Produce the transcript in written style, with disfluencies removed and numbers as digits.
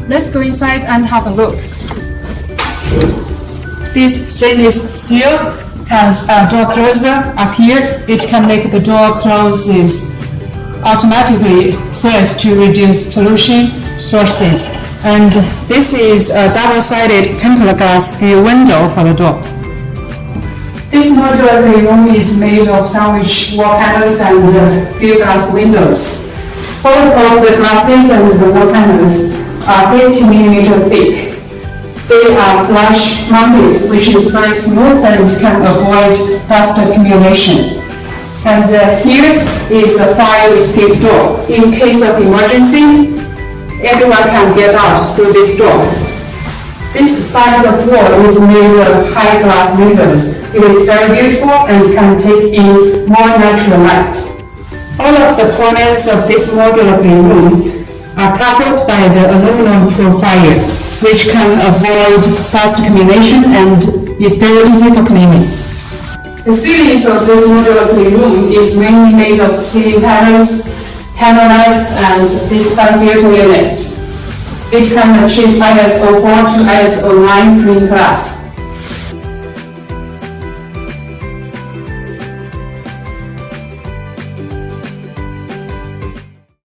Let's go inside and have a look. This stainless steel has a door closer up here. It can make the door closes automatically so as to reduce pollution sources. And this is a double-sided tempered glass view window for the door. This modular cleanroom is made of sandwich wall panels and view glass windows. Both of the glasses and the wall panels are 50 mm thick. They are flush mounted, which is very smooth and can avoid dust accumulation. And here is a fire escape door. In case of emergency, everyone can get out through this door. This side of the wall is made of high glass windows. It is very beautiful and can take in more natural light. All of the corners of this modular cleanroom are covered by the aluminum profile, which can avoid dust accumulation and is very easy for cleaning. The ceilings of this modular cleanroom is mainly made of ceiling panels, panelites, and this fan filter unit. It can achieve ISO4 to ISO9 Clean class.